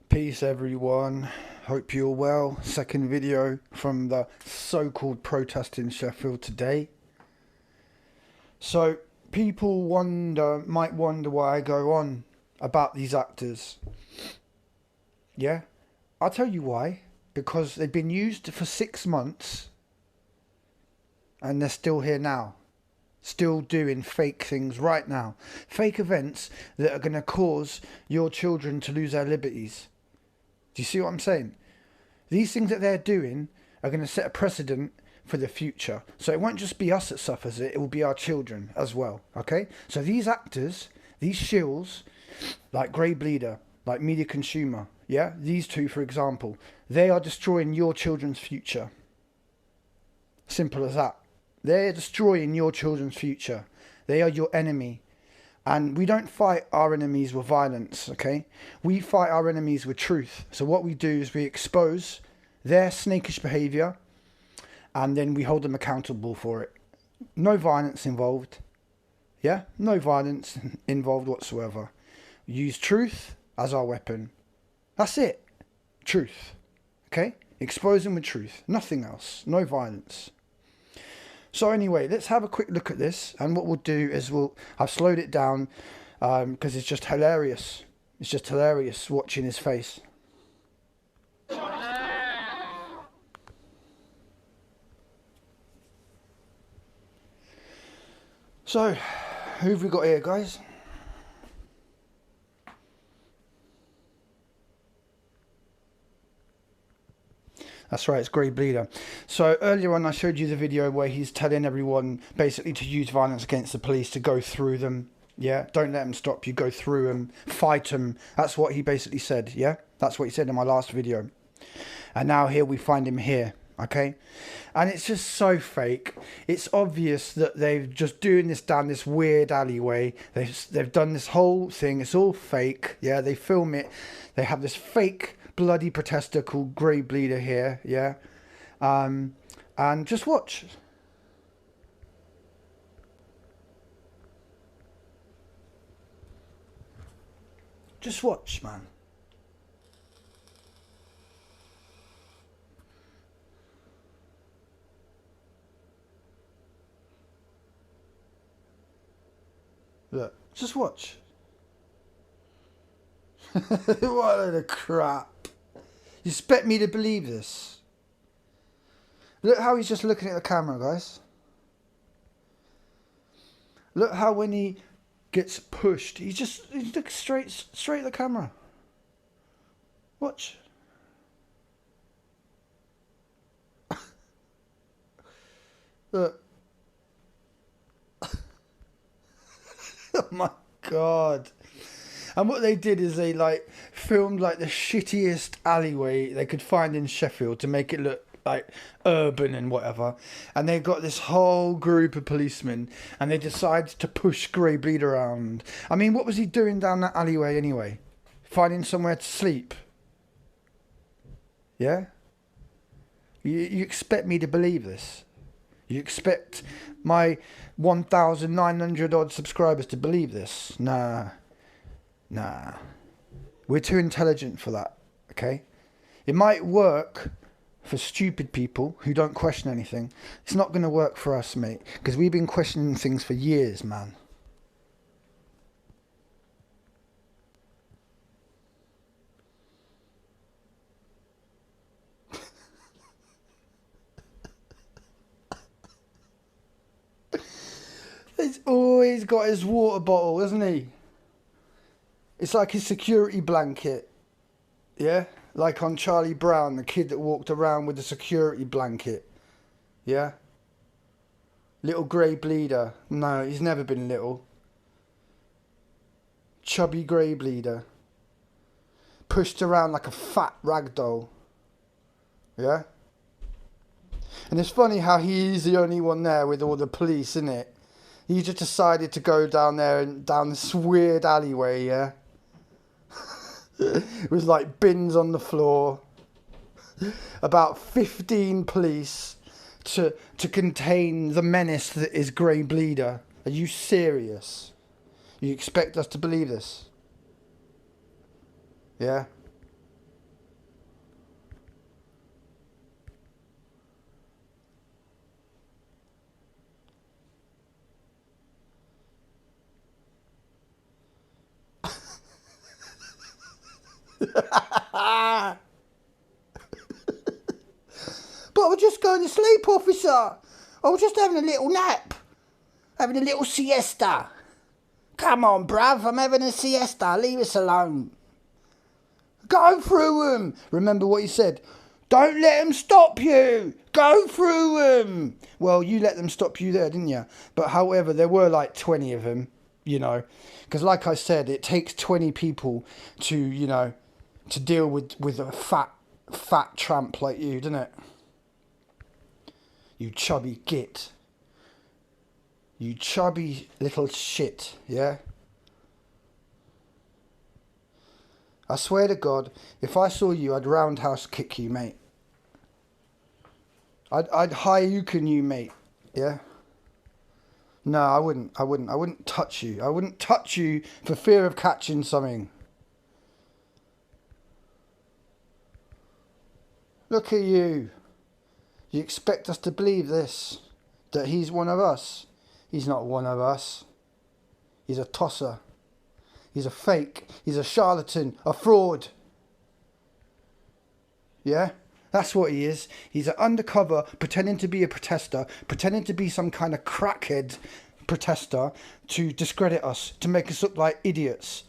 Peace everyone, hope you're well. Second video from the so-called protest in Sheffield today. So people might wonder why I go on about these actors. Yeah, I'll tell you why. Because they've been used for 6 months and they're still here now. Still doing fake things right now. Fake events that are going to cause your children to lose their liberties. Do you see what I'm saying? These things that they're doing are going to set a precedent for the future. So it won't just be us that suffers it, it will be our children as well, okay? So these actors, these shills, like Grey Bleeder, like Media Consumer, yeah? These two, for example, they are destroying your children's future. Simple as that. They're destroying your children's future. They are your enemy. And we don't fight our enemies with violence, okay? We fight our enemies with truth. So what we do is we expose their snakish behaviour and then we hold them accountable for it. No violence involved. Yeah? No violence involved whatsoever. We use truth as our weapon. That's it. Truth. Okay? Expose them with truth. Nothing else. No violence. So anyway, let's have a quick look at this, and what we'll do is I've slowed it down because it's just hilarious. It's just hilarious watching his face. So, who have we got here, guys? That's right, it's Grey Bleeder. So earlier on I showed you the video where he's telling everyone basically to use violence against the police, to go through them. Yeah, don't let them stop you, go through them, fight them. That's what he basically said, yeah? That's what he said in my last video. And now here we find him here, okay? And it's just so fake. It's obvious that they're just doing this down this weird alleyway. They've done this whole thing. It's all fake, yeah? They film it. They have this fake bloody protester called Grey Bleeder here, yeah? And just watch. Just watch, man. Look, just watch. What a load of crap. You expect me to believe this? Look how he's just looking at the camera, guys. Look how when he gets pushed, he looks straight at the camera. Watch. Look. Oh my God. And what they did is they filmed the shittiest alleyway they could find in Sheffield to make it look like urban and whatever. And they got this whole group of policemen and they decided to push Grey Bleeder around. I mean, what was he doing down that alleyway anyway? Finding somewhere to sleep? Yeah? You expect me to believe this? You expect my 1,900 odd subscribers to believe this? Nah. Nah. We're too intelligent for that, okay? It might work for stupid people who don't question anything. It's not going to work for us, mate, because we've been questioning things for years, man. He's always got his water bottle, isn't he? It's like his security blanket. Yeah? Like on Charlie Brown, the kid that walked around with the security blanket. Yeah? Little Grey Bleeder. No, he's never been little. Chubby Grey Bleeder. Pushed around like a fat ragdoll. Yeah? And it's funny how he's the only one there with all the police, isn't it? He just decided to go down there and down this weird alleyway, yeah? With bins on the floor. About 15 police to contain the menace that is Grey Bleeder. Are you serious? You expect us to believe this? Yeah? But I was just going to sleep, officer. I was just having a little nap. Having a little siesta. Come on, bruv, I'm having a siesta. Leave us alone. Go through them. Remember what he said? Don't let them stop you. Go through them. Well, you let them stop you there, didn't you? But however, there were like 20 of them, you know. Because like I said, it takes 20 people to, you know, to deal with a fat tramp like you, doesn't it? You chubby git. You chubby little shit, yeah? I swear to God, if I saw you, I'd roundhouse kick you, mate. I'd Hayuken you, mate, yeah? No, I wouldn't touch you. I wouldn't touch you for fear of catching something. Look at you. You expect us to believe this? That he's one of us? He's not one of us. He's a tosser. He's a fake. He's a charlatan. A fraud. Yeah? That's what he is. He's an undercover, pretending to be a protester, pretending to be some kind of crackhead protester to discredit us, to make us look like idiots.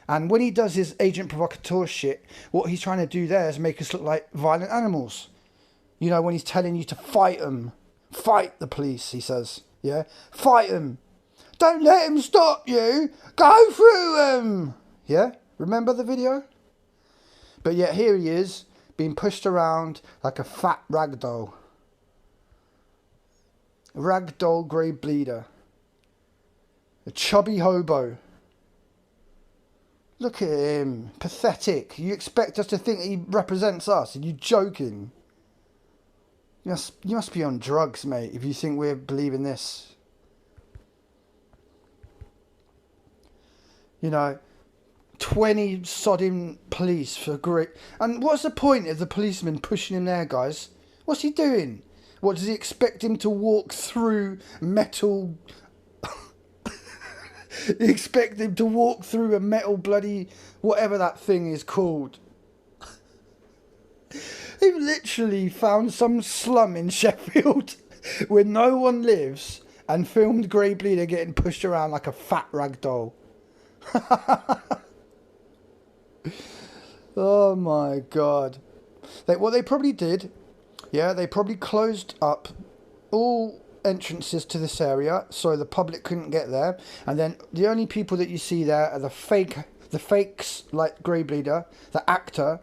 And when he does his agent provocateur shit, what he's trying to do there is make us look like violent animals. You know, when he's telling you to fight them. Fight the police, he says. Yeah? Fight them. Don't let him stop you. Go through them. Yeah? Remember the video? But yet here he is, being pushed around like a fat ragdoll. Ragdoll grey bleeder. A chubby hobo. Look at him. Pathetic. You expect us to think he represents us? Are you joking? You must be on drugs, mate, if you think we're believing this. You know, 20 sodding police for great... And what's the point of the policeman pushing him there, guys? What's he doing? What, does he expect him to walk through metal... You expect him to walk through a metal bloody... whatever that thing is called. They've literally found some slum in Sheffield where no one lives and filmed Grey Bleeder getting pushed around like a fat rag doll. Oh my God. What they probably did, yeah, they probably closed up all entrances to this area so the public couldn't get there, and then the only people that you see there are the fakes like Grey Bleeder, the actor,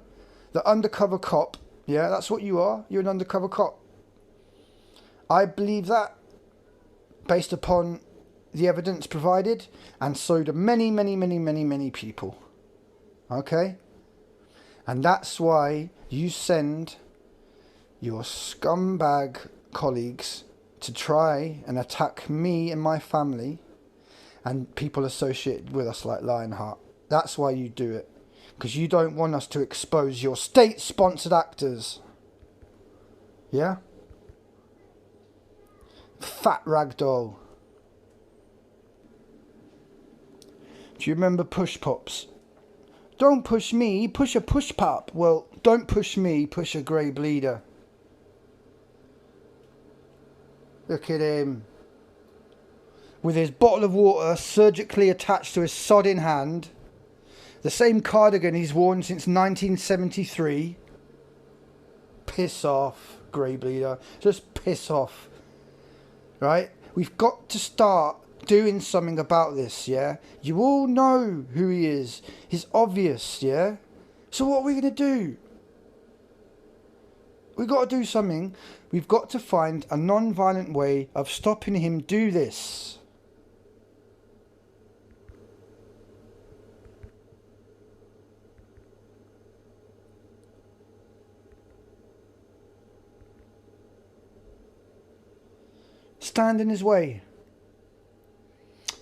the undercover cop. Yeah, that's what you are. You're an undercover cop. I believe that based upon the evidence provided, and so do many, many, many, many, many people. Okay? And that's why you send your scumbag colleagues to try and attack me and my family and people associated with us like Lionheart. That's why you do it. Because you don't want us to expose your state-sponsored actors. Yeah? Fat ragdoll. Do you remember push pops? Don't push me, push a push pop. Well, don't push me, push a Grey Bleeder. Look at him. With his bottle of water surgically attached to his sodding hand. The same cardigan he's worn since 1973. Piss off, Grey Bleeder. Just piss off. Right? We've got to start doing something about this, yeah? You all know who he is. He's obvious, yeah? So what are we going to do? We've got to do something. We've got to find a non-violent way of stopping him do this. Stand in his way.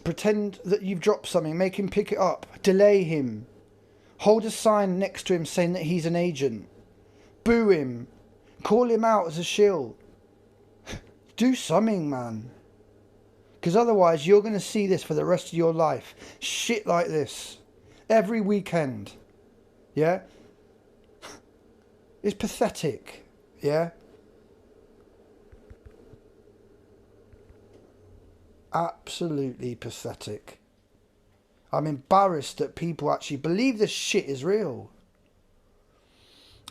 Pretend that you've dropped something. Make him pick it up. Delay him. Hold a sign next to him saying that he's an agent. Boo him. Call him out as a shill. Do something, man. Because otherwise you're going to see this for the rest of your life. Shit like this. Every weekend. Yeah? It's pathetic. Yeah. Absolutely pathetic. I'm embarrassed that people actually believe this shit is real.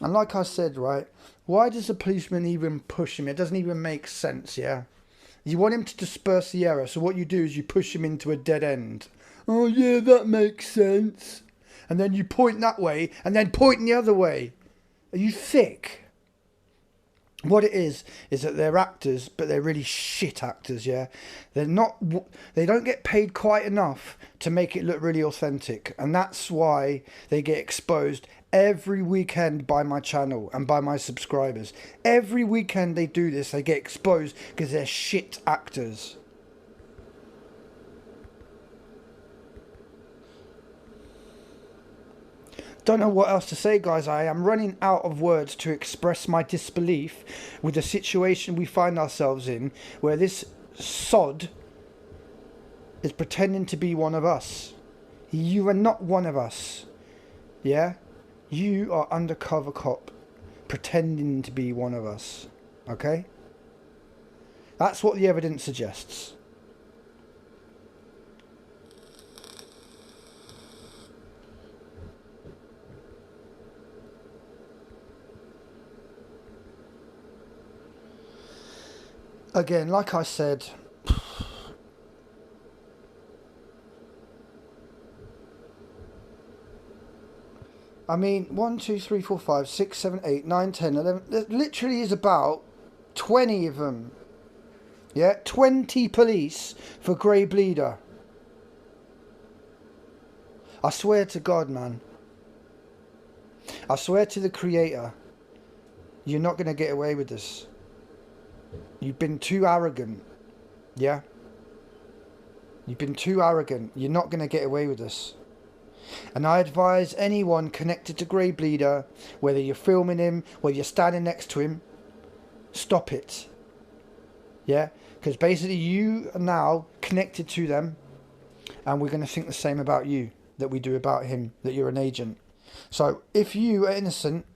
And like I said, right, why does the policeman even push him? It doesn't even make sense, yeah? You want him to disperse the error, so what you do is you push him into a dead end. Oh yeah, that makes sense. And then you point that way, and then point the other way. Are you sick? What it is that they're actors, but they're really shit actors, yeah? They don't get paid quite enough to make it look really authentic. And that's why they get exposed every weekend by my channel and by my subscribers. Every weekend they do this, they get exposed because they're shit actors. Don't know what else to say, guys. I am running out of words to express my disbelief with the situation we find ourselves in, where this sod is pretending to be one of us. You are not one of us. Yeah? You are undercover cop pretending to be one of us. Okay? That's what the evidence suggests. Again, like I said, I mean, 1, 2, 3, 4, 5, 6, 7, 8, 9, 10, 11. There literally is about 20 of them. Yeah, 20 police for Grey Bleeder. I swear to God, man. I swear to the Creator, you're not going to get away with this. You've been too arrogant. Yeah? You've been too arrogant. You're not going to get away with this. And I advise anyone connected to Grey Bleeder, whether you're filming him, whether you're standing next to him, stop it. Yeah? Because basically you are now connected to them, and we're going to think the same about you that we do about him, that you're an agent. So if you are innocent,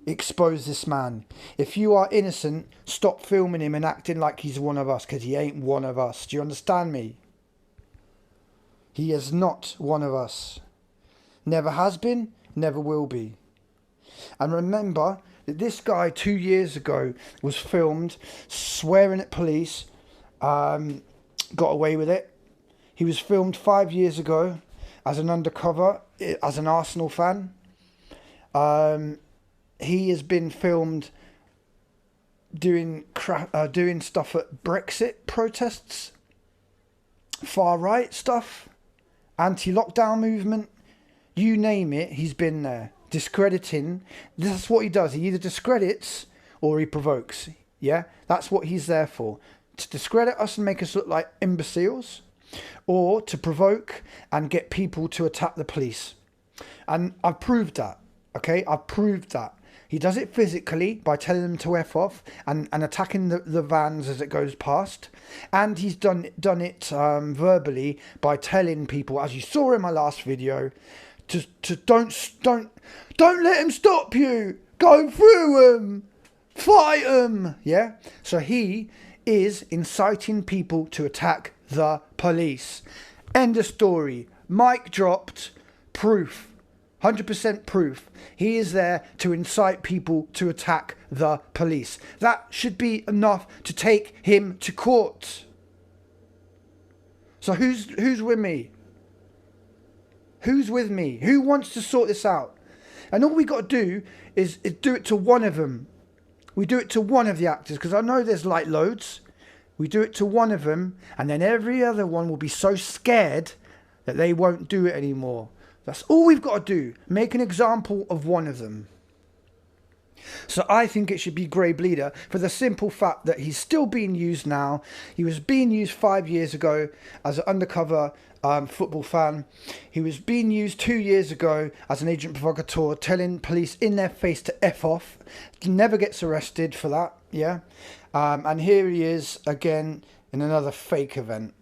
expose this man. If you are innocent, stop filming him and acting like he's one of us, because he ain't one of us. Do you understand me? He is not one of us. Never has been, never will be. And remember that this guy 2 years ago was filmed swearing at police, got away with it. He was filmed 5 years ago as an undercover, as an Arsenal fan. He has been filmed doing stuff at Brexit protests, far right stuff, anti-lockdown movement, you name it, he's been there. Discrediting, that's what he does. He either discredits or he provokes. Yeah, that's what he's there for. To discredit us and make us look like imbeciles, or to provoke and get people to attack the police. And I've proved that. Okay, I've proved that. He does it physically by telling them to F off and attacking the vans as it goes past. And he's done it verbally by telling people, as you saw in my last video, to don't let him stop you. Go through him. Fight him. Yeah? So he is inciting people to attack the police. End of story. Mic dropped. Proof. 100% proof. He is there to incite people to attack the police. That should be enough to take him to court. So who's with me? Who's with me? Who wants to sort this out? And all we got to do is do it to one of them. We do it to one of the actors, because I know there's like loads. We do it to one of them, and then every other one will be so scared that they won't do it anymore. That's all we've got to do. Make an example of one of them. So I think it should be Grey Bleeder, for the simple fact that he's still being used now. He was being used 5 years ago as an undercover football fan. He was being used 2 years ago as an agent provocateur, telling police in their face to F off. He never gets arrested for that, yeah? And here he is again in another fake event.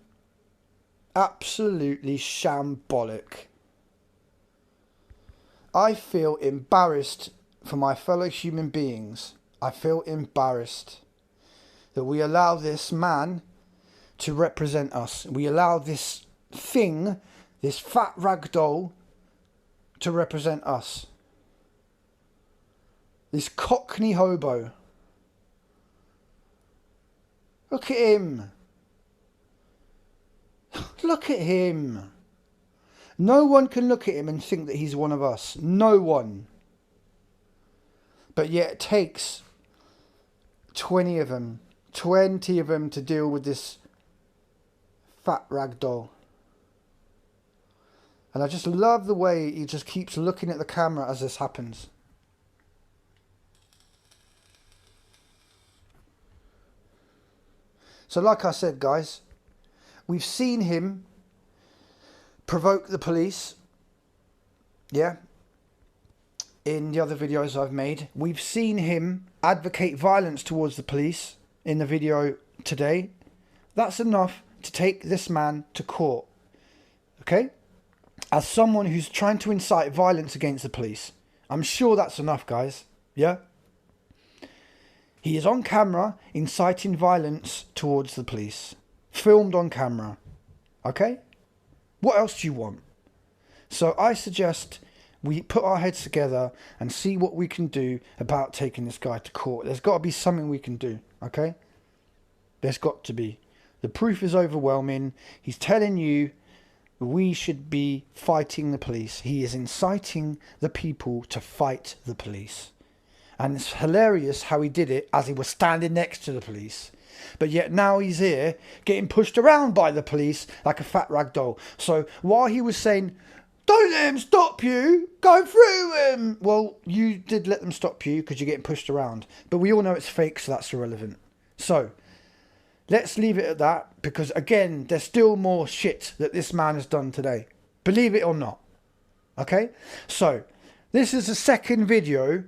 Absolutely shambolic. I feel embarrassed for my fellow human beings. I feel embarrassed that we allow this man to represent us. We allow this thing, this fat ragdoll, to represent us. This cockney hobo. Look at him. Look at him. No one can look at him and think that he's one of us. No one. But yet it takes 20 of them to deal with this fat ragdoll. And I just love the way he just keeps looking at the camera as this happens. So like I said, guys, we've seen him provoke the police. Yeah. In the other videos I've made, we've seen him advocate violence towards the police in the video today. That's enough to take this man to court. Okay? As someone who's trying to incite violence against the police. I'm sure that's enough, guys. Yeah? He is on camera inciting violence towards the police. Filmed on camera. Okay? What else do you want? So I suggest we put our heads together and see what we can do about taking this guy to court. There's got to be something we can do. Okay? There's got to be. The proof is overwhelming. He's telling you we should be fighting the police. He is inciting the people to fight the police. And it's hilarious how he did it as he was standing next to the police. But yet now he's here getting pushed around by the police like a fat ragdoll. So while he was saying, don't let him stop you, go through him. Well, you did let them stop you because you're getting pushed around. But we all know it's fake, so that's irrelevant. So let's leave it at that, because again, there's still more shit that this man has done today. Believe it or not. Okay? So this is the second video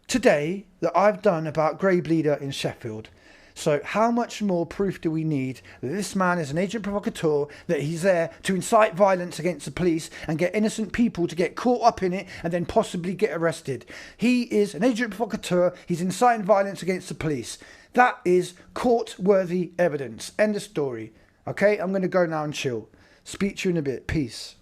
today that I've done about Grey Bleeder in Sheffield. So how much more proof do we need that this man is an agent provocateur, that he's there to incite violence against the police and get innocent people to get caught up in it and then possibly get arrested? He is an agent provocateur. He's inciting violence against the police. That is court-worthy evidence. End of story. Okay, I'm going to go now and chill. Speak to you in a bit. Peace.